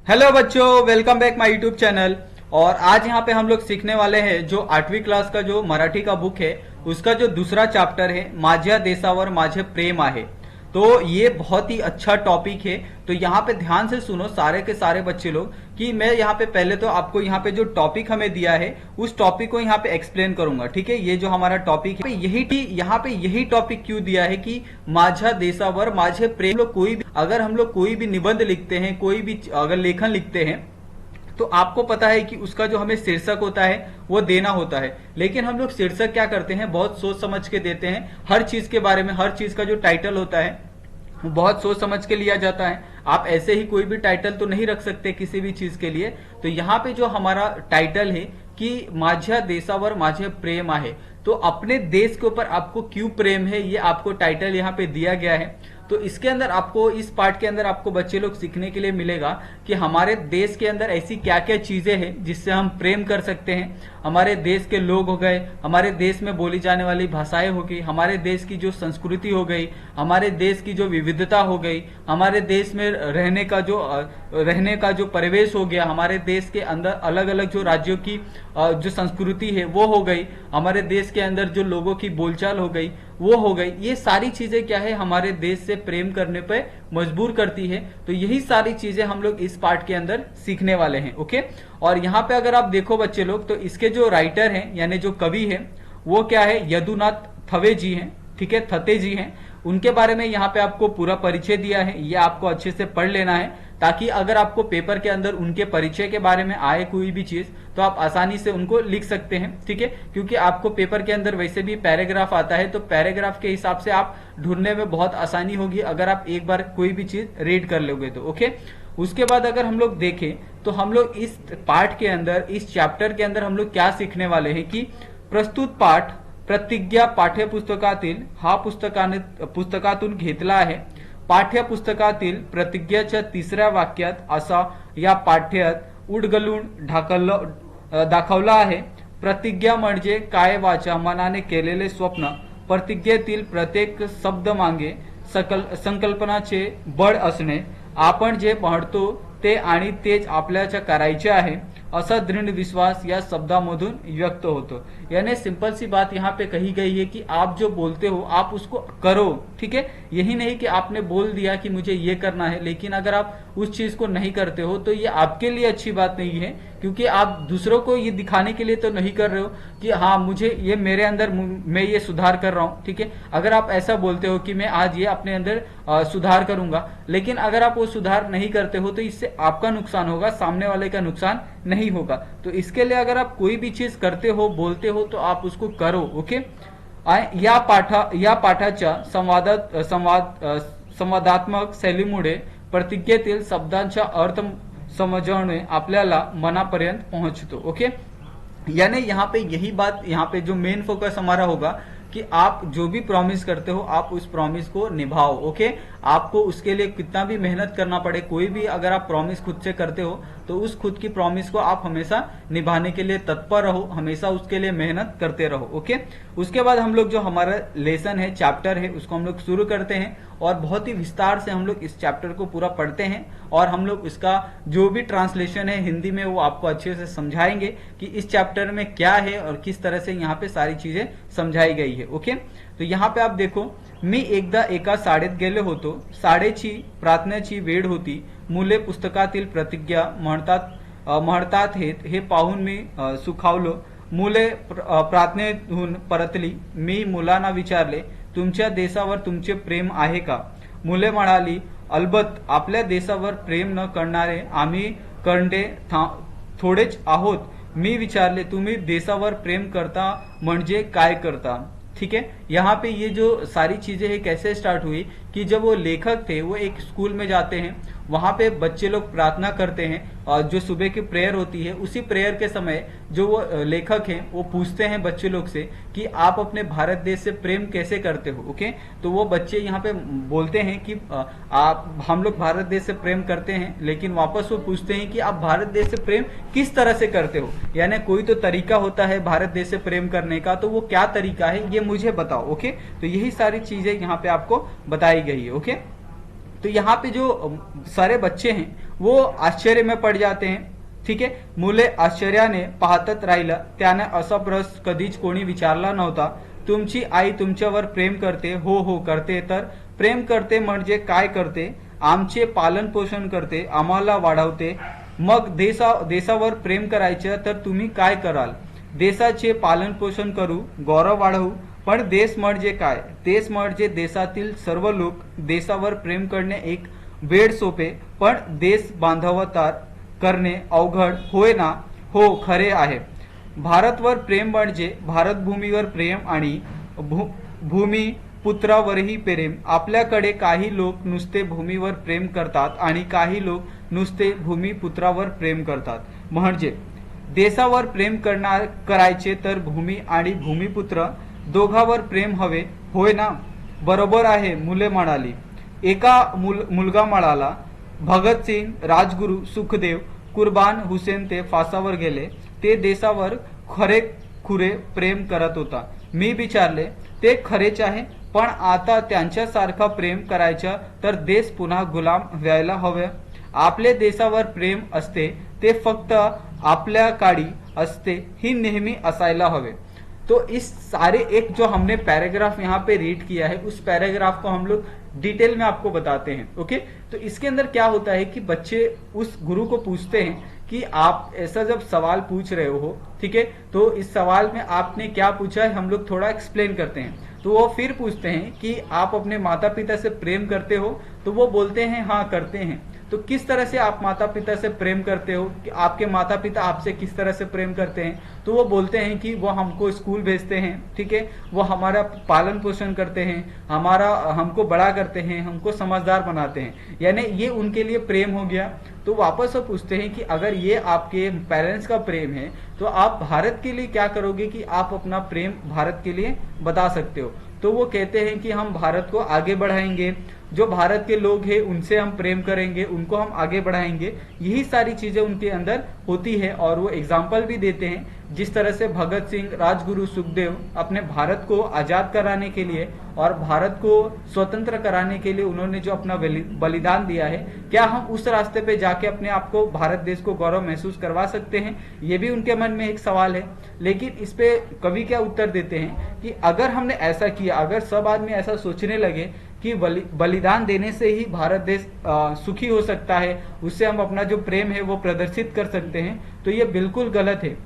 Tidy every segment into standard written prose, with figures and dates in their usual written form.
Hello बच्चों, welcome back my YouTube channel. और आज यहाँ पे हम लोग सीखने वाले हैं जो 8वीं क्लास का जो मराठी का बुक है उसका जो दूसरा चैप्टर है माझ्या देशावर माझे प्रेम आहे। तो ये बहुत ही अच्छा टॉपिक है। तो यहाँ पे ध्यान से सुनो सारे के सारे बच्चे लोग कि मैं यहाँ पे पहले तो आपको यहाँ पे जो टॉपिक हमें दिया है उस टॉपिक को यहाँ पे एक्सप्लेन करूंगा। ठीक है, ये जो हमारा टॉपिक है यहाँ पे यही टॉपिक क्यों दिया है कि माझ्या देशावर माझे प्रेम। अगर हम लोग कोई भी निबंध लिखते हैं, कोई भी अगर लेखन लिखते हैं तो आपको पता है कि उसका जो हमें शीर्षक होता है वो देना होता है। लेकिन हम लोग शीर्षक क्या करते हैं, बहुत सोच समझ के देते हैं। हर चीज के बारे में, हर चीज का जो टाइटल होता है वो बहुत सोच समझ के लिया जाता है। आप ऐसे ही कोई भी टाइटल तो नहीं रख सकते किसी भी चीज के लिए। तो यहाँ पे जो हमारा टाइटल है कि माझ्या देशावर माझे प्रेम आहे, तो अपने देश के ऊपर आपको क्यों प्रेम है ये आपको टाइटल यहाँ पे दिया गया है। तो इसके अंदर आपको, इस पार्ट के अंदर आपको बच्चे लोग सीखने के लिए मिलेगा कि हमारे देश के अंदर ऐसी क्या क्या चीजें हैं जिससे हम प्रेम कर सकते हैं। हमारे देश के लोग हो गए, हमारे देश में बोली जाने वाली भाषाएं हो गई, हमारे देश की जो संस्कृति हो गई, हमारे देश की जो विविधता हो गई, हमारे देश में रहने का जो परिवेश हो गया, हमारे देश के अंदर अलग अलग जो राज्यों की जो संस्कृति है वो हो गई, हमारे देश के अंदर जो लोगों की बोलचाल हो गई वो हो गई। ये सारी चीजें क्या है, हमारे देश से प्रेम करने पे मजबूर करती है। तो यही सारी चीजें हम लोग इस पार्ट के अंदर सीखने वाले हैं। ओके, और यहाँ पे अगर आप देखो बच्चे लोग, तो इसके जो राइटर हैं यानी जो कवि है वो क्या है, यदुनाथ थवे जी हैं। ठीक है, थते जी हैं। उनके बारे में यहाँ पे आपको पूरा परिचय दिया है, ये आपको अच्छे से पढ़ लेना है ताकि अगर आपको पेपर के अंदर उनके परिचय के बारे में आए कोई भी चीज तो आप आसानी से उनको लिख सकते हैं। ठीक है, क्योंकि आपको पेपर के अंदर वैसे भी पैराग्राफ आता है, तो पैराग्राफ के हिसाब से आप ढूंढने में बहुत आसानी होगी अगर आप एक बार कोई भी चीज रीड कर लोगे तो। ओके, उसके बाद अगर हम लोग देखें तो हम लोग इस पार्ट के अंदर, इस चैप्टर के अंदर हम लोग क्या सीखने वाले हैं कि प्रस्तुत पाठ प्रतिज्ञा पाठ्यपुस्तकातील हा पुस्तकातून घेतला आहे। पाठ्यपुस्तकातील प्रतिज्ञेच्या तिसऱ्या वाक्यात असा या पाठ्यात उडगलून दाखवला आहे। प्रतिज्ञा म्हणजे काय वाचा मनाने केलेले स्वप्न। प्रतिज्ञेतील प्रत्येक शब्द मागे संकल्पनाचे बळ असणे। आपण जे म्हणतो ते आणि तेच आपल्याला करायचे आहे असा दृढ़ विश्वास या शब्दामधून व्यक्त होतो। यानी सिंपल सी बात यहाँ पे कही गई है कि आप जो बोलते हो आप उसको करो। ठीक है, यही नहीं कि आपने बोल दिया कि मुझे ये करना है, लेकिन अगर आप उस चीज को नहीं करते हो तो ये आपके लिए अच्छी बात नहीं है, क्योंकि आप दूसरों को ये दिखाने के लिए तो नहीं कर रहे हो कि हाँ मुझे ये, मेरे अंदर मैं ये सुधार कर रहा हूँ। ठीक है, अगर आप ऐसा बोलते हो कि मैं आज ये अपने अंदर सुधार करूंगा, लेकिन अगर आप वो सुधार नहीं करते हो तो इससे आपका नुकसान होगा, सामने वाले का नुकसान नहीं होगा। तो इसके लिए अगर आप कोई भी चीज करते हो, बोलते हो, तो आप उसको करो। ओके, या पाठाच्या संवादात्मक शैलीमुळे प्रतिज्ञेतील शब्दांचा अर्थ समजणे आपल्याला मनापर्यंत पहुंचतो। ओके, यानी यहाँ पे यही बात, यहाँ पे जो मेन फोकस हमारा होगा कि आप जो भी प्रॉमिस करते हो आप उस प्रॉमिस को निभाओ। ओके, आपको उसके लिए कितना भी मेहनत करना पड़े, कोई भी अगर आप प्रॉमिस खुद से करते हो तो उस खुद की प्रॉमिस को आप हमेशा निभाने के लिए तत्पर रहो, हमेशा उसके लिए मेहनत करते रहो। ओके, उसके बाद हम लोग जो हमारा लेसन है, चैप्टर है, उसको हम लोग शुरू करते हैं और बहुत ही विस्तार से हम लोग इस चैप्टर को पूरा पढ़ते हैं और हम लोग इसका जो भी ट्रांसलेशन है हिंदी में वो आपको अच्छे से समझाएंगे कि इस चैप्टर में क्या है और किस तरह से यहाँ पे सारी चीजें समझाई गई है। ओके, तो यहाँ पे आप देखो, मी एकदा एका शाळेत गेले होतो। शाळेची प्रार्थनेची वेळ होती। मुले पुस्तकातील प्रतिज्ञा म्हणतात हे पाहून मी सुखावलो। मुले प्रार्थनेतून परतली। मी मुलांना विचारले, तुमच्या देशावर तुमचे प्रेम आहे का? मुले म्हणाली, अलबत्त, आपल्या देशावर प्रेम न करणारे आम्ही करंडे थोडेच आहोत। मी विचारले, तुम्ही देशावर प्रेम करता म्हणजे काय करता? ठीक है, यहाँ पे ये जो सारी चीजें है कैसे स्टार्ट हुई कि जब वो लेखक थे वो एक स्कूल में जाते हैं, वहां पे बच्चे लोग प्रार्थना करते हैं और जो सुबह की प्रेयर होती है उसी प्रेयर के समय जो वो लेखक हैं वो पूछते हैं बच्चे लोग से कि आप अपने भारत देश से प्रेम कैसे करते हो। ओके, तो वो बच्चे यहाँ पे बोलते हैं कि हम लोग भारत देश से प्रेम करते हैं, लेकिन वापस वो पूछते हैं कि आप भारत देश से प्रेम किस तरह से करते हो, यानी कोई तो तरीका होता है भारत देश से प्रेम करने का, तो वो क्या तरीका है ये मुझे बताओ। ओके, तो यही सारी चीजें यहाँ पे आपको बताई गई है। ओके, तो यहाँ पे जो सारे बच्चे हैं वो आश्चर्य में पड़ जाते हैं। ठीक आहे, मुले आश्चर्याने पाहतच राहिलं. त्याने असा प्रश्न कधीच कोणी विचारला नव्हता. तुमची आई तुमच्यावर प्रेम करते? हो हो करते. तर प्रेम करते म्हणजे काय करते? आमचे पालन पोषण करते, आम्हाला वाढवते. मग देशावर प्रेम करायचं तर तुम्ही काय कराल? देशाचे पालन पोषण करू, गौरव वाढवू. पण देश म्हणजे काय? देश म्हणजे देशातील सर्व लोक. देशावर प्रेम करणे एक वेळ सोपे, पण देश बांधवता करणे अवघड, होय ना? हो, खरे आहे. भारतवर प्रेम म्हणजे भारतभूमीवर प्रेम आणि भूमिपुत्रावरही प्रेम. आपल्याकडे काही लोक नुसते भूमीवर प्रेम करतात आणि काही लोक नुसते भूमिपुत्रावर प्रेम करतात. म्हणजे देशावर प्रेम करायचे तर भूमी आणि भूमिपुत्र दोघांवर प्रेम हवे, होय ना? बरोबर आहे, मुले म्हणाली. एका मुलगा म्हणाला, भगतसिंग, राजगुरू, सुखदेव, कुर्बान हुसेन ते फासावर गेले. ते देशावर खरेखुरे प्रेम करत होता. मी विचारले, ते खरेच आहे, पण आता त्यांच्यासारखा प्रेम करायचं तर देश पुन्हा गुलाम व्हायला हवे. आपले देशावर प्रेम असते ते फक्त आपल्या काळी असते, ही नेहमी असायला हवे. तो इस सारे एक जो हमने पैराग्राफ यहाँ पे रीड किया है, उस पैराग्राफ को हम लोग डिटेल में आपको बताते हैं. ओके, तो इसके अंदर क्या होता है कि बच्चे उस गुरु को पूछते हैं कि आप ऐसा जब सवाल पूछ रहे हो, ठीक है, तो इस सवाल में आपने क्या पूछा है हम लोग थोड़ा एक्सप्लेन करते हैं. तो वो फिर पूछते हैं कि आप अपने माता पिता से प्रेम करते हो? तो वो बोलते हैं हाँ करते हैं. तो किस तरह से आप माता पिता से प्रेम करते हो, कि आपके माता पिता आपसे किस तरह से प्रेम करते हैं? तो वो बोलते हैं कि वो हमको स्कूल भेजते हैं, ठीक है, वो हमारा पालन पोषण करते हैं, हमको बड़ा करते हैं, हमको समझदार बनाते हैं, यानी ये उनके लिए प्रेम हो गया. तो वापस वो पूछते हैं कि अगर ये आपके पेरेंट्स का प्रेम है तो आप भारत के लिए क्या करोगे कि आप अपना प्रेम भारत के लिए बता सकते हो? तो वो कहते हैं कि हम भारत को आगे बढ़ाएंगे, जो भारत के लोग हैं उनसे हम प्रेम करेंगे, उनको हम आगे बढ़ाएंगे. यही सारी चीजें उनके अंदर होती है. और वो एग्जाम्पल भी देते हैं जिस तरह से भगत सिंह, राजगुरु, सुखदेव अपने भारत को आजाद कराने के लिए और भारत को स्वतंत्र कराने के लिए उन्होंने जो अपना बलिदान दिया है, क्या हम उस रास्ते पे जाके अपने आप को, भारत देश को गौरव महसूस करवा सकते हैं? ये भी उनके मन में एक सवाल है. लेकिन इस पे कवि क्या उत्तर देते हैं कि अगर हमने ऐसा किया, अगर सब आदमी ऐसा सोचने लगे कि बलिदान देने से ही भारत देश सुखी हो सकता है, उससे हम अपना जो प्रेम है वो प्रदर्शित कर सकते हैं, तो ये बिल्कुल गलत है.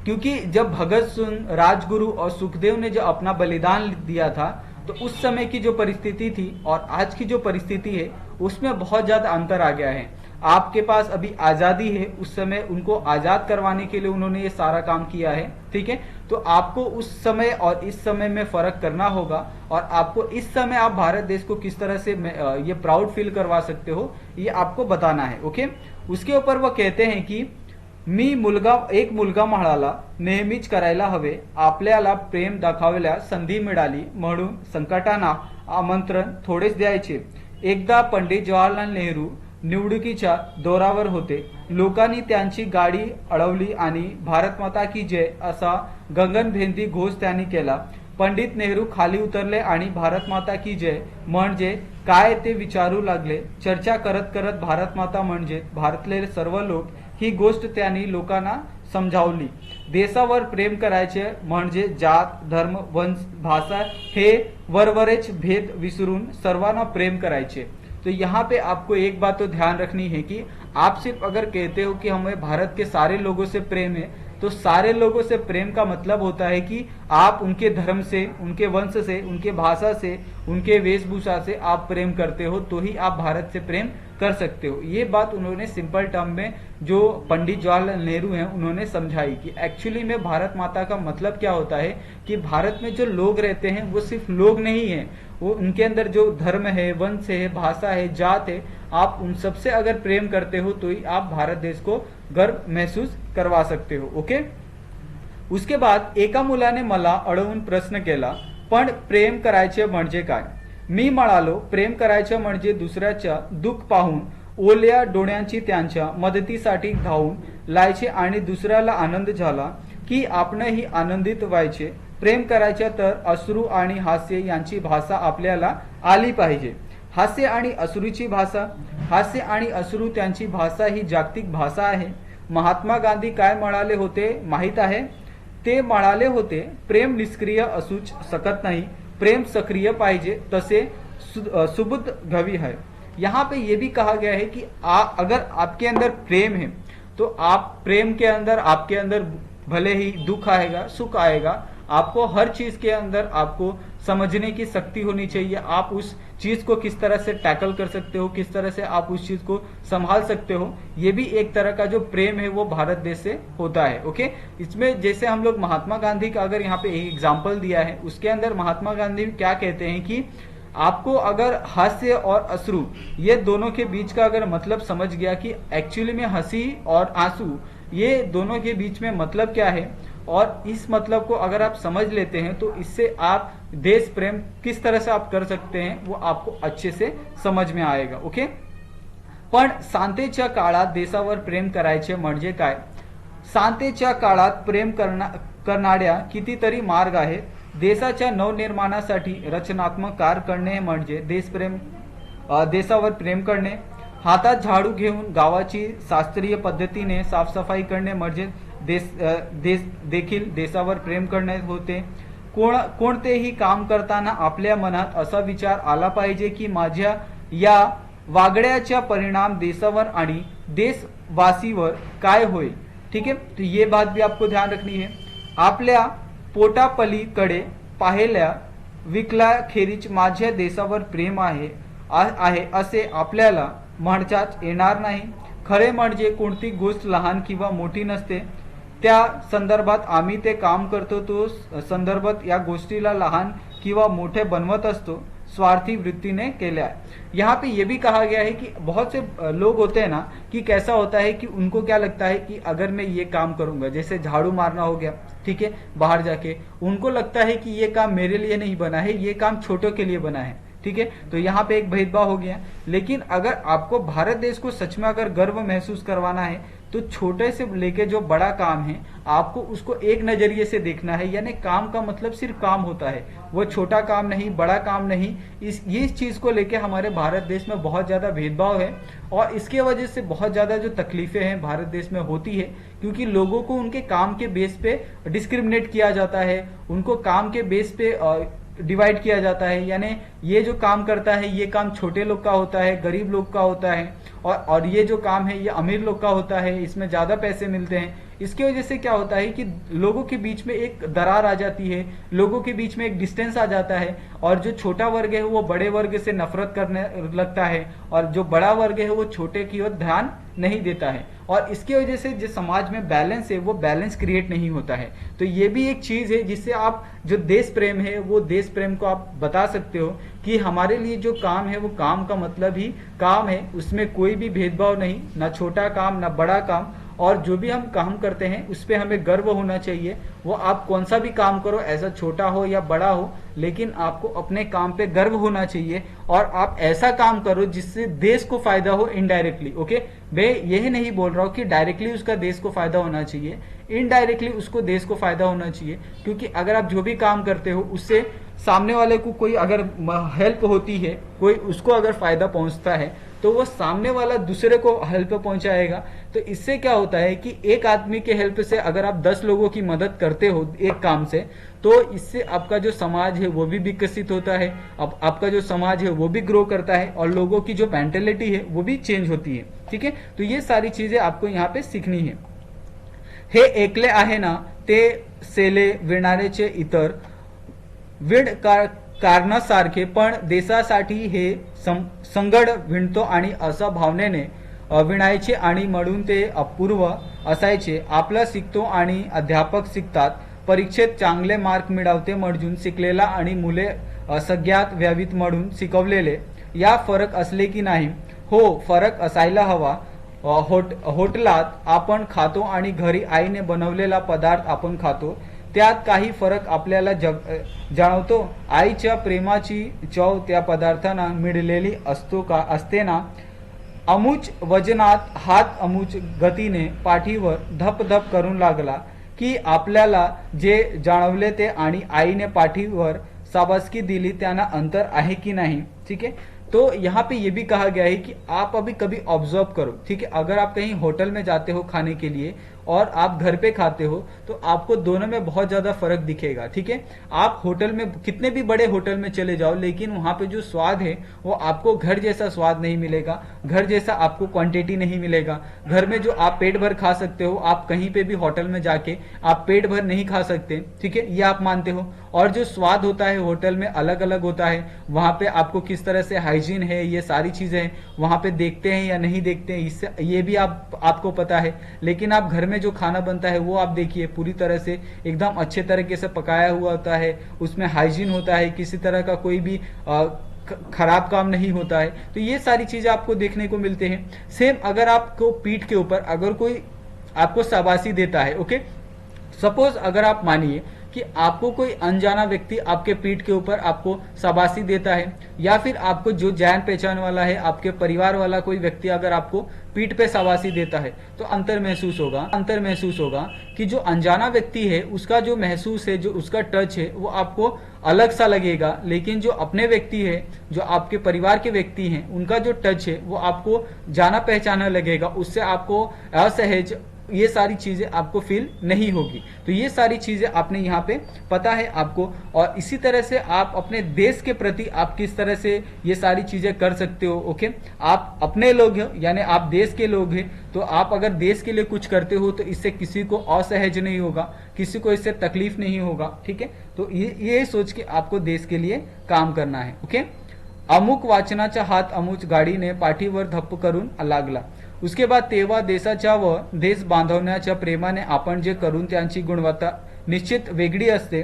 क्योंकि जब भगत सिंह, राजगुरु और सुखदेव ने जो अपना बलिदान दिया था, तो उस समय की जो परिस्थिति थी और आज की जो परिस्थिति है उसमें बहुत ज्यादा अंतर आ गया है. आपके पास अभी आजादी है, उस समय उनको आजाद करवाने के लिए उन्होंने ये सारा काम किया है, ठीक है. तो आपको उस समय और इस समय में फर्क करना होगा और आपको इस समय आप भारत देश को किस तरह से ये प्राउड फील करवा सकते हो, ये आपको बताना है. ओके, उसके ऊपर वो कहते हैं कि एक मुलगा म्हणाला, नेहमीच करायला हवे, आपल्याला प्रेम दाखवायला संधी मिळाली म्हणून संकटांना आमंत्रण थोडेच द्यायचे. एकदा पंडित जवाहरलाल नेहरू निवडणुकीच्या दौऱ्यावर होते. लोकांनी त्यांची गाडी अडवली आणि भारत माता की जय असा गगनभेदी घोष त्यांनी केला. पंडित नेहरू खाली उतरले आणि भारत माता की जय म्हणजे काय ते विचारू लागले. चर्चा करत करत भारत माता म्हणजे भारतले सर्व लोक ही गोष्ट त्यांनी लोकांना समजावली. देशावर प्रेम करायचे म्हणजे जात, धर्म, वंश, भाषा हे वरवरेच भेद विसरून सर्वांना प्रेम करायचे. तो यहाँ पे आपको एक बात तो ध्यान रखनी है कि आप सिर्फ अगर कहते हो कि हमें भारत के सारे लोगों से प्रेम है, तो सारे लोगों से प्रेम का मतलब होता है कि आप उनके धर्म से, उनके वंश से, उनके भाषा से, उनके वेशभूषा से आप प्रेम करते हो, तो ही आप भारत से प्रेम कर सकते हो. ये बात उन्होंने सिंपल टर्म में जो पंडित जवाहरलाल नेहरू हैं उन्होंने समझाई कि एक्चुअली में भारत माता का मतलब क्या होता है कि भारत में जो लोग रहते हैं वो सिर्फ लोग नहीं है, वो उनके अंदर जो धर्म है, वंश है, भाषा है, जात है, आप उन सबसे अगर प्रेम करते हो तो ही आप भारत देश को गर्व महसूस करवा सकते हो. ओके, उसके बाद एका मुलाने मला अडवून प्रश्न केला, पण प्रेम करायचे म्हणजे काय? मी म्हणालो, प्रेम करायचं म्हणजे दुसऱ्याच्या दुःख पाहून ओल्या डोळ्यांची त्यांच्या मदतीसाठी धावून लायचे आणि दुसऱ्याला आनंद झाला की आपणही आनंदित व्हायचे. प्रेम करायचे तर अश्रू आणि हास्य यांची भाषा आपल्याला आली पाहिजे. हास्य आणि अश्रूची भाषा, हास्य आणि अश्रू त्यांची भाषा ही जागतिक भाषा आहे. महात्मा गांधी काय म्हणाले होते माहित आहे? ते म्हणाले होते, प्रेम निष्क्रिय असूच शकत नाही, प्रेम सक्रिय पाहिजे, तसे सुबुद्ध गवी है. यहाँ पे ये भी कहा गया है कि अगर आपके अंदर प्रेम है तो आप प्रेम के अंदर आपके अंदर भले ही दुख आएगा, सुख आएगा, आपको हर चीज के अंदर आपको समझने की शक्ति होनी चाहिए. आप उस चीज को किस तरह से टैकल कर सकते हो, किस तरह से आप उस चीज को संभाल सकते हो, ये भी एक तरह का जो प्रेम है वो भारत देश से होता है. ओके, इसमें जैसे हम लोग महात्मा गांधी का अगर यहाँ पे एक एग्जाम्पल दिया है, उसके अंदर महात्मा गांधी क्या कहते हैं कि आपको अगर हास्य और अश्रु ये दोनों के बीच का अगर मतलब समझ गया कि एक्चुअली में हंसी और आंसू ये दोनों के बीच में मतलब क्या है, और इस मतलब को अगर आप समझ लेते हैं तो इससे आप देश प्रेम किस तरह से आप कर सकते हैं वो आपको अच्छे से समझ में आएगा. ओके, पण शांतीच्या काळात देशावर प्रेम करायचे म्हणजे काय? शांतीच्या काळात प्रेम करणाऱ्या कितीतरी मार्ग आहेत. देशाच्या नवनिर्माणासाठी रचनात्मक कार्य करणे म्हणजे देशप्रेम, देशावर प्रेम करणे. हातात झाडू घेऊन गावाची शास्त्रीय पद्धतीने साफसफाई करणे म्हणजे देखील देशावर प्रेम करणे होते. कोणतेही काम करताना आपल्या मनात असा विचार आला पाहिजे की माझ्या या वागण्याचा परिणाम देशावर आणि देशवासीवर काय होईल. ठीक है, तो ये बात भी आपको ध्यान रखनी है. आपल्या पोटापलीकडे पाहिल्या विकलाखेरीज माझ्या देशावर प्रेम आहे असे आपल्याला म्हणताच येणार नाही. खरे म्हणजे कोणती गोष्ट लहान किंवा मोठी नसते, त्या संदर्भात आम्ही ते काम करतो, तो संदर्भात या गोष्टीला लहान किंवा मोठे बनवत असतो स्वार्थी वृत्ति ने केल्या. यहाँ पे ये भी कहा गया है कि बहुत से लोग होते हैं ना कि कैसा होता है कि उनको क्या लगता है कि अगर मैं ये काम करूंगा, जैसे झाड़ू मारना हो गया, ठीक है, बाहर जाके उनको लगता है कि ये काम मेरे लिए नहीं बना है, ये काम छोटों के लिए बना है. ठीक है, तो यहाँ पे एक भेदभाव हो गया. लेकिन अगर आपको भारत देश को सच में अगर गर्व महसूस करवाना है तो छोटे से लेके जो बड़ा काम है आपको उसको एक नजरिए से देखना है. यानी काम का मतलब सिर्फ काम होता है, वो छोटा काम नहीं, बड़ा काम नहीं. इस चीज को लेके हमारे भारत देश में बहुत ज्यादा भेदभाव है और इसके वजह से बहुत ज्यादा जो तकलीफें हैं भारत देश में होती है, क्योंकि लोगों को उनके काम के बेस पे डिस्क्रिमिनेट किया जाता है, उनको काम के बेस पे डिवाइड किया जाता है. यानी ये जो काम करता है ये काम छोटे लोग का होता है, गरीब लोग का होता है, और ये जो काम है ये अमीर लोग का होता है, इसमें ज्यादा पैसे मिलते हैं. इसकी वजह से क्या होता है कि लोगों के बीच में एक दरार आ जाती है, लोगों के बीच में एक डिस्टेंस आ जाता है, और जो छोटा वर्ग है वो बड़े वर्ग से नफरत करने लगता है, और जो बड़ा वर्ग है वो छोटे की ओर ध्यान नहीं देता है. और इसकी वजह से जो समाज में बैलेंस है वो बैलेंस क्रिएट नहीं होता है. तो ये भी एक चीज है जिससे आप जो देश प्रेम है वो देश प्रेम को आप बता सकते हो कि हमारे लिए जो काम है वो काम का मतलब ही काम है, उसमें कोई भी भेदभाव नहीं, ना छोटा काम ना बड़ा काम. और जो भी हम काम करते हैं उस पर हमें गर्व होना चाहिए. वो आप कौन सा भी काम करो, ऐसा छोटा हो या बड़ा हो, लेकिन आपको अपने काम पे गर्व होना चाहिए और आप ऐसा काम करो जिससे देश को फायदा हो इनडायरेक्टली. ओके, मैं यही नहीं बोल रहा हूँ कि डायरेक्टली उसका देश को फायदा होना चाहिए, इनडायरेक्टली उसको देश को फायदा होना चाहिए. क्योंकि अगर आप जो भी काम करते हो उससे सामने वाले को कोई अगर हेल्प होती है, कोई उसको अगर फायदा पहुंचता है तो वो सामने वाला दूसरे को हेल्प पहुंचाएगा. तो इससे क्या होता है कि एक आदमी के हेल्प से अगर आप 10 लोगों की मदद करते हो एक काम से, तो इससे आपका जो समाज है वो भी विकसित होता है, अब आपका जो समाज है वो भी ग्रो करता है और लोगों की जो मेंटेलिटी है वो भी चेंज होती है. ठीक है, तो ये सारी चीजें आपको यहाँ पे सीखनी है. हे एकले आहे ना ते सेले विणारेचे इतर विण कारणासारखे, पण देशासाठी हे संगड विणतो आणि असा भावनेने विणायचे आणि म्हणून ते अपूर्व असायचे. आपला शिकतो आणि अध्यापक शिकतात, परीक्षेत चांगले मार्क मिळवते म्हणून शिकलेला आणि मुले सगळ्यात व्यावीत म्हणून शिकवलेले, या फरक असले की नाही? हो, फरक असायला हवा. होटलात आपण खातो आणि घरी आईने बनवलेला पदार्थ आपण खातो, त्यात काही फरक आपल्याला जाणवतो? आईच्या प्रेमाची चव त्या पदार्थांना मिळलेली असते ना? अमुच वजनात हात अमुच गतीने पाठीवर धप धप करून लागला की आपल्याला जे जाणवले ते आणि आईने पाठीवर शाबासकी दिली त्यांना अंतर आहे की नाही? ठीक आहे, तो यहाँ पे ये भी कहा गया है कि आप अभी कभी ऑब्जर्व करो, ठीक है, अगर आप कहीं होटल में जाते हो खाने के लिए और आप घर पे खाते हो तो आपको दोनों में बहुत ज्यादा फर्क दिखेगा, ठीक है। आप होटल में कितने भी बड़े होटल में चले जाओ, लेकिन वहां पे जो स्वाद है वो आपको घर जैसा स्वाद नहीं मिलेगा, घर जैसा आपको क्वांटिटी नहीं मिलेगा। घर में जो आप पेट भर खा सकते हो, आप कहीं पे भी होटल में जाके आप पेट भर नहीं खा सकते, ठीक है, ये आप मानते हो। और जो स्वाद होता है होटल में अलग अलग होता है, वहां पे आपको किस तरह से हाइजीन है, ये सारी चीजें वहां पे देखते हैं या नहीं देखते हैं, इससे ये भी आपको पता है। लेकिन आप घर में जो खाना बनता है वो आप देखिए, पूरी तरह से एकदम अच्छे तरीके से पकाया हुआ होता है, उसमें हाइजीन होता है, किसी तरह का कोई भी खराब काम नहीं होता है। तो ये सारी चीजें आपको देखने को मिलते हैं। सेम अगर आपको पीठ के ऊपर अगर कोई आपको शाबाशी देता है, ओके, सपोज अगर आप मानिए कि आपको कोई अनजाना व्यक्ति आपके पीठ के ऊपर आपको शाबाशी देता है, या फिर आपको जो जान पहचान वाला है, आपके परिवार वाला कोई व्यक्ति अगर आपको पीठ पे शाबाशी देता है, तो अंतर महसूस होगा कि जो अनजाना व्यक्ति है उसका जो महसूस है, जो उसका टच है, वो आपको अलग सा लगेगा। लेकिन जो अपने व्यक्ति है, जो आपके परिवार के व्यक्ति हैं, उनका जो टच है वो आपको जाना पहचाना लगेगा, उससे आपको असहज, ये सारी चीजें आपको फील नहीं होगी। तो ये सारी चीजें आपने यहाँ पे पता है आपको। और इसी तरह से आप अपने देश के प्रति आप किस तरह से ये सारी चीजें कर सकते हो, ओके। आप अपने लोग हो, यानी आप देश के लोग हैं, तो आप अगर देश के लिए कुछ करते हो तो इससे किसी को असहज नहीं होगा, किसी को इससे तकलीफ नहीं होगा, ठीक है। तो ये सोच के आपको देश के लिए काम करना है, ओके। अमुक वाचनाचा हात अमुक गाडीने पाठीवर धप्प करून लागला। उसके बाद तेव्हा देशाच्या व देश बांधवण्याच्या प्रेमाने आपण जे करून त्यांची गुणवत्ता निश्चित वेगळी असते,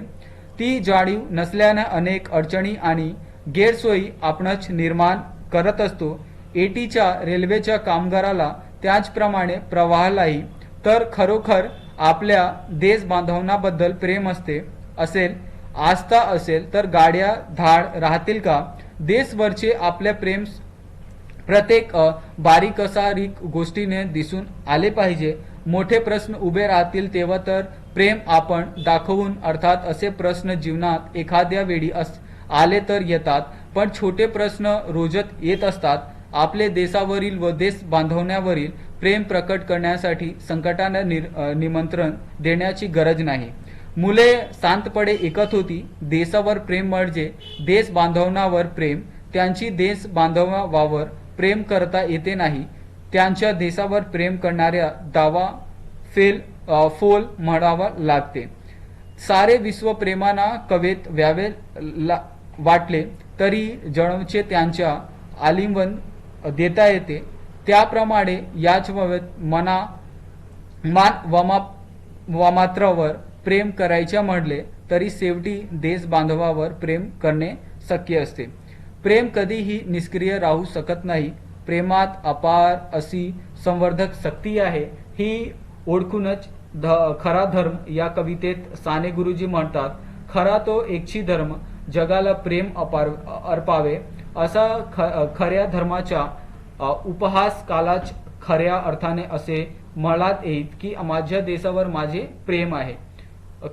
ती जाणीव नसल्याने अनेक अडचणी आणि गैरसोयी आपणच निर्माण करत असतो। एटीच्या रेल्वेच्या कामगाराला त्याचप्रमाणे प्रवाहालाही तर खरोखर आपल्या देश बांधवण्याबद्दल प्रेम असेल, आस्था असेल तर गाड्या धाड राहतील का? देशभरचे आपल्या प्रेम प्रत्येक बारीकसारीक गोष्टीने दिसून आले पाहिजे। मोठे प्रश्न उभे राहतील तेव्हा तर प्रेम आपण दाखवून, अर्थात असे प्रश्न जीवनात एखाद्या वेळी आले तर येतात, पण छोटे प्रश्न रोजच येत असतात। आपले देशावरील व देश बांधवण्यावरील प्रेम प्रकट करण्यासाठी संकटांना निमंत्रण देण्याची गरज नाही। मुले शांतपणे ऐकत होती। देशावर प्रेम म्हणजे देश बांधवण्यावर प्रेम, त्यांची देश बांधवावर प्रेम करता येते नाही, त्यांच्या देशावर प्रेम करणाऱ्या दावा फोल म्हणावा लागते। सारे विश्व प्रेमाना कवेत व्यावे वाटले तरी जणवचे त्यांच्या आलिंगन देता येते, त्याप्रमाणे याच मान वमात्रावर प्रेम करायचे म्हटले तरी शेवटी देश बांधवावर प्रेम करणे शक्य असते। प्रेम कधीही निष्क्रिय राहू शकत नाही। प्रेमात अपार अशी संवर्धक शक्ती आहे, ही ओळखूनच खरा धर्म या कवितेत साने गुरुजी म्हणतात, खरा तो एकची धर्म जगाला प्रेम अर्पावे। असा खऱ्या धर्माच्या उपहास कालाच खऱ्या अर्थाने असे म्हणत येईल की माझ्या देशावर माझे प्रेम आहे।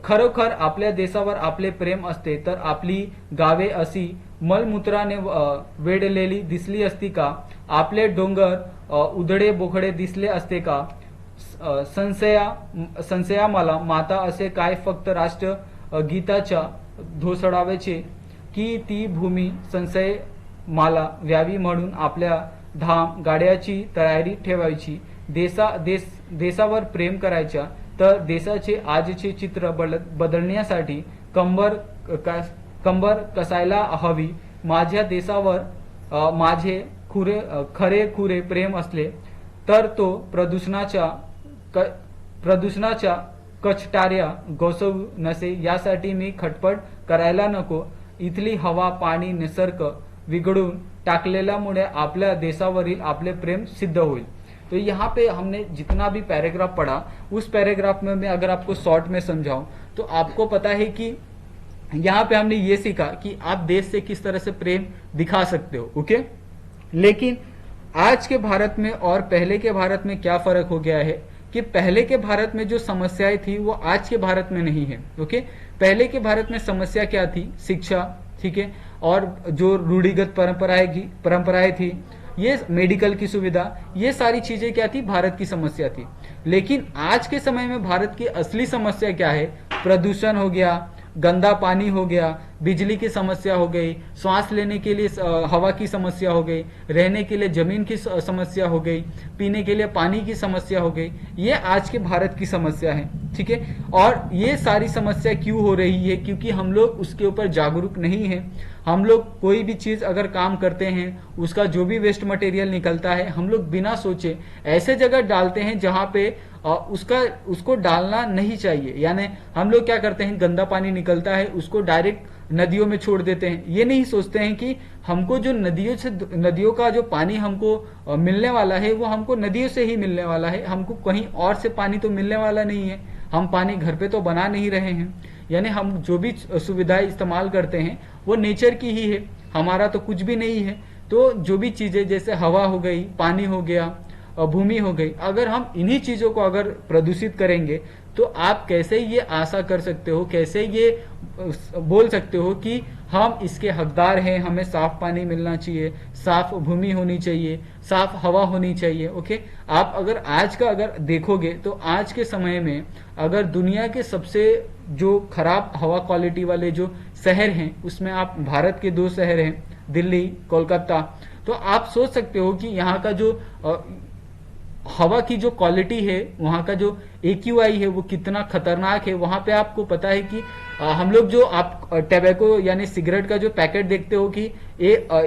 खरोखर आपल्या देशावर आपले प्रेम असते तर आपली गावे अशी मलमूत्राने वेढलेली दिसली असती का? आपले डोंगर उधळे बोखडे दिसले असते का? संशया मला माता असे काय फक्त राष्ट्र गीताच्या धोसडावेचे की ती भूमी संशय माला व्यावी म्हणून आपल्या धाम गाड्याची तयारी ठेवायची। देशावर प्रेम करायच्या तर देशाचे आजचे चित्र बदलण्यासाठी कंबर कसायला हवी। माझ्या देशावर माझे खरे खुरे प्रेम असले तर तो प्रदूषणाच्या कचटाऱ्या घोसवू नसे, यासाठी मी खटपट करायला नको। इथली हवा पाणी निसर्ग बिघडून टाकलेल्यामुळे आपल्या देशावरील आपले प्रेम सिद्ध होईल। तो यहाँ पे हमने जितना भी पैराग्राफ पढ़ा, उस पैराग्राफ में मैं अगर आपको शॉर्ट में समझाऊं तो आपको पता है कि यहाँ पे हमने ये सीखा कि आप देश से किस तरह से प्रेम दिखा सकते हो, ओके। लेकिन आज के भारत में और पहले के भारत में क्या फर्क हो गया है कि पहले के भारत में जो समस्याएं थी वो आज के भारत में नहीं है, ओके। पहले के भारत में समस्या क्या थी? शिक्षा, ठीक है, और जो रूढ़िगत परंपराएं थी, ये मेडिकल की सुविधा, ये सारी चीजें क्या थी, भारत की समस्या थी। लेकिन आज के समय में भारत की असली समस्या क्या है, प्रदूषण हो गया, गंदा पानी हो गया, बिजली की समस्या हो गई, श्वास लेने के लिए हवा की समस्या हो गई, रहने के लिए जमीन की समस्या हो गई, पीने के लिए पानी की समस्या हो गई। ये आज के भारत की समस्या है, ठीक है। और ये सारी समस्या क्यों हो रही है, क्योंकि हम लोग उसके ऊपर जागरूक नहीं है। हम लोग कोई भी चीज अगर काम करते हैं, उसका जो भी वेस्ट मटेरियल निकलता है, हम लोग बिना सोचे ऐसे जगह डालते हैं जहां पे उसको डालना नहीं चाहिए। यानी हम लोग क्या करते हैं, गंदा पानी निकलता है उसको डायरेक्ट नदियों में छोड़ देते हैं। ये नहीं सोचते हैं कि हमको जो नदियों का जो पानी हमको मिलने वाला है, वो हमको नदियों से ही मिलने वाला है, हमको कहीं और से पानी तो मिलने वाला नहीं है। हम पानी घर पे तो बना नहीं रहे हैं। यानी हम जो भी सुविधाएं इस्तेमाल करते हैं वो नेचर की ही है, हमारा तो कुछ भी नहीं है। तो जो भी चीजें जैसे हवा हो गई, पानी हो गया, भूमि हो गई, अगर हम इन्हीं चीजों को अगर प्रदूषित करेंगे तो आप कैसे ये आशा कर सकते हो, कैसे ये बोल सकते हो कि हम इसके हकदार हैं, हमें साफ पानी मिलना चाहिए, साफ भूमि होनी चाहिए, साफ हवा होनी चाहिए। ओके, आप अगर देखोगे तो आज के समय में अगर दुनिया के सबसे जो खराब हवा क्वालिटी वाले जो शहर हैं, उसमें आप भारत के 2 शहर हैं, दिल्ली, कोलकाता, तो आप सोच सकते हो कि यहाँ का जो हवा की जो क्वालिटी है, वहां का जो AQI है, वो कितना खतरनाक है। वहां पे आपको पता है कि हम लोग जो आप टैबेको यानी सिगरेट का जो पैकेट देखते हो कि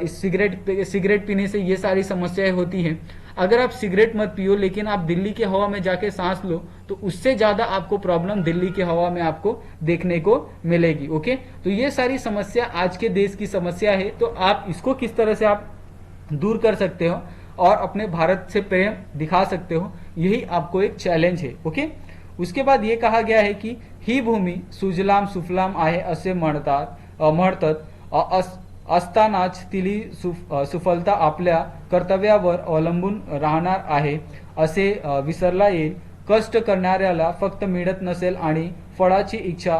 सिगरेट पीने से ये सारी समस्याएं होती हैं। अगर आप सिगरेट मत पियो, लेकिन आप दिल्ली की हवा में जाके सांस लो, तो उससे ज्यादा आपको प्रॉब्लम दिल्ली की हवा में आपको देखने को मिलेगी। ओके, तो ये सारी समस्या आज के देश की समस्या है। तो आप इसको किस तरह से आप दूर कर सकते हो और अपने भारत से प्रेम दिखा सकते हो, यही आपको एक चैलेंज है। ओके, उसके बाद ये कहा गया है कि ही भूमी सुजलाम सुफलाम आहे असे म्हणतात असतानाच तिली सुफलता आपल्या कर्तव्यावर अवलंबून राहणार आहे असे विसरला येईल। कष्ट करणाऱ्याला फक्त मिळत नसेल आणि फळाची इच्छा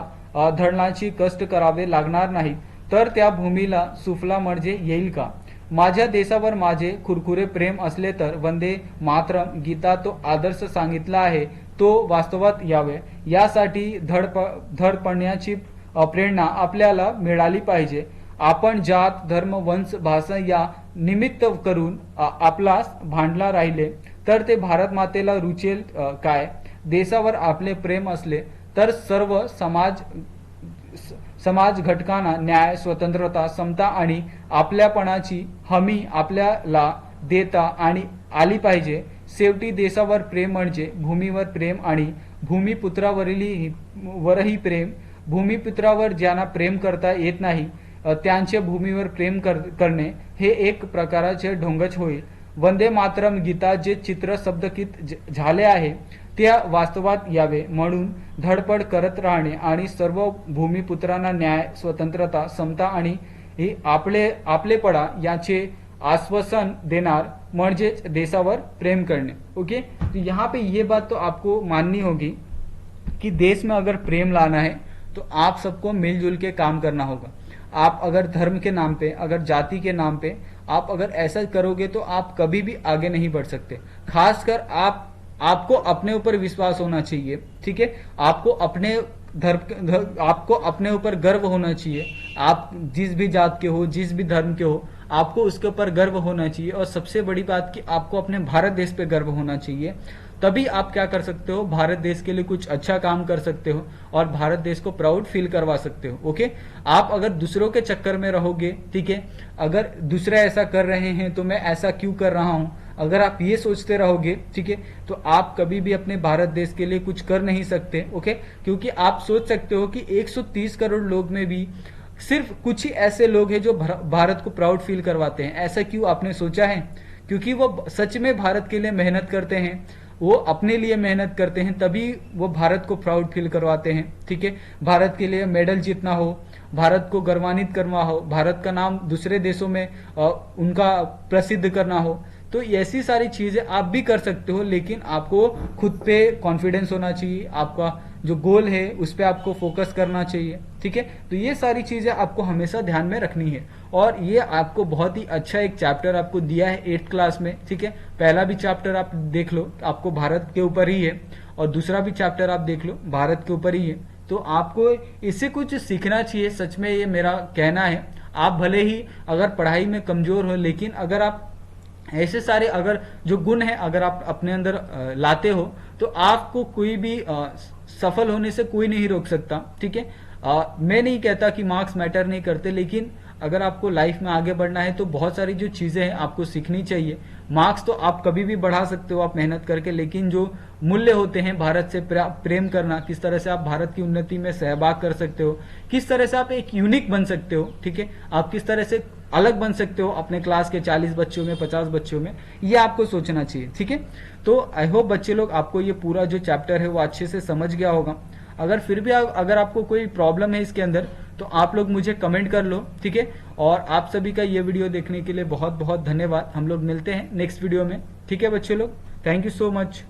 धरण्याची कष्ट करावे लागणार नाही, तर त्या भूमीला सुफला म्हणजे येईल का? माझ्या देशावर माझे खुरखुरे प्रेम असले तर वंदे मातरम गीता तो आदर्श सांगितला आहे तो वास्तवात यावे, यासाठी धडपडण्याची प्रेरणा आपल्याला मिळाली पाहिजे। आपण जात धर्म वंश भाषा या निमित्त करून आपला भांडला राहिले तर ते भारत मातेला रुचेल काय? देशावर आपले प्रेम असले तर सर्व समाज घटकांना न्याय, स्वतंत्रता, समता आणि आपल्यापणाची हमी आपल्याला देता आणि आली पाहिजे। शेवटी देशावर प्रेम म्हणजे भूमीवर प्रेम आणि भूमिपुत्रावरही प्रेम। भूमिपुत्रावर ज्यांना प्रेम करता येत नाही त्यांचे भूमीवर प्रेम करणे हे एक प्रकारचे ढोंगच होईल। वंदे मातरम गीता जे चित्र शब्दकीत झाले आहे त्या वास्तवात यावे म्हणून धडपड करत राहणे आणि सर्व भूमिपुत्रांना न्याय, स्वतंत्रता, समता आणि आपलेपणा याचे आश्वासन देणार म्हणजेच देशावर प्रेम करने। ओके, तो यहाँ पे ये बात तो आपको माननी होगी कि देश में अगर प्रेम लाना है तो आप सबको मिलजुल के काम करना होगा। आप अगर धर्म के नाम पे, अगर जाति के नाम पे आप अगर ऐसा करोगे तो आप कभी भी आगे नहीं बढ़ सकते। खासकर आपको अपने ऊपर विश्वास होना चाहिए, ठीक है। आपको अपने ऊपर गर्व होना चाहिए। आप जिस भी जात के हो, जिस भी धर्म के हो, आपको उसके ऊपर गर्व होना चाहिए। और सबसे बड़ी बात कि आपको अपने भारत देश पे गर्व होना चाहिए। तभी आप क्या कर सकते हो, भारत देश के लिए कुछ अच्छा काम कर सकते हो और भारत देश को प्राउड फील करवा सकते हो। ओके, आप अगर दूसरों के चक्कर में रहोगे, ठीक है, अगर दूसरे ऐसा कर रहे हैं तो मैं ऐसा क्यों कर रहा हूं, अगर आप ये सोचते रहोगे, ठीक है, तो आप कभी भी अपने भारत देश के लिए कुछ कर नहीं सकते। ओके, क्योंकि आप सोच सकते हो कि 130 करोड़ लोग में भी सिर्फ कुछ ही ऐसे लोग हैं जो भारत को प्राउड फील करवाते हैं। ऐसा क्यों आपने सोचा है? क्योंकि वो सच में भारत के लिए मेहनत करते हैं, वो अपने लिए मेहनत करते हैं, तभी वो भारत को प्राउड फील करवाते हैं। ठीक है, भारत के लिए मेडल जीतना हो, भारत को गौरवान्वित करना हो, भारत का नाम दूसरे देशों में उनका प्रसिद्ध करना हो, तो ऐसी सारी चीजें आप भी कर सकते हो। लेकिन आपको खुद पे कॉन्फिडेंस होना चाहिए, आपका जो गोल है उस पर आपको फोकस करना चाहिए। ठीक है, तो ये सारी चीजें आपको हमेशा ध्यान में रखनी है। और ये आपको बहुत ही अच्छा एक चैप्टर आपको दिया है 8th क्लास में। ठीक है, पहला भी चैप्टर आप देख लो, आपको भारत के ऊपर ही है, और दूसरा भी चैप्टर आप देख लो, भारत के ऊपर ही है। तो आपको इससे कुछ सीखना चाहिए, सच में ये मेरा कहना है। आप भले ही अगर पढ़ाई में कमजोर हो, लेकिन अगर आप ऐसे सारे अगर जो गुण है अगर आप अपने अंदर लाते हो, तो आपको कोई भी सफल होने से कोई नहीं रोक सकता। ठीक है, मैं नहीं कहता कि मार्क्स मैटर नहीं करते, लेकिन अगर आपको लाइफ में आगे बढ़ना है तो बहुत सारी जो चीजें हैं आपको सीखनी चाहिए। मार्क्स तो आप कभी भी बढ़ा सकते हो आप मेहनत करके, लेकिन जो मूल्य होते हैं, भारत से प्रेम करना, किस तरह से आप भारत की उन्नति में सहभाग कर सकते हो, किस तरह से आप एक यूनिक बन सकते हो। ठीक है, आप किस तरह से अलग बन सकते हो अपने क्लास के 40 बच्चों में, 50 बच्चों में, ये आपको सोचना चाहिए। ठीक है, तो आई होप बच्चे लोग आपको ये पूरा जो चैप्टर है वो अच्छे से समझ गया होगा। अगर फिर भी अगर आपको कोई प्रॉब्लम है इसके अंदर, तो आप लोग मुझे कमेंट कर लो। ठीक है, और आप सभी का ये वीडियो देखने के लिए बहुत बहुत धन्यवाद। हम लोग मिलते हैं नेक्स्ट वीडियो में। ठीक है बच्चे लोग, थैंक यू सो मच।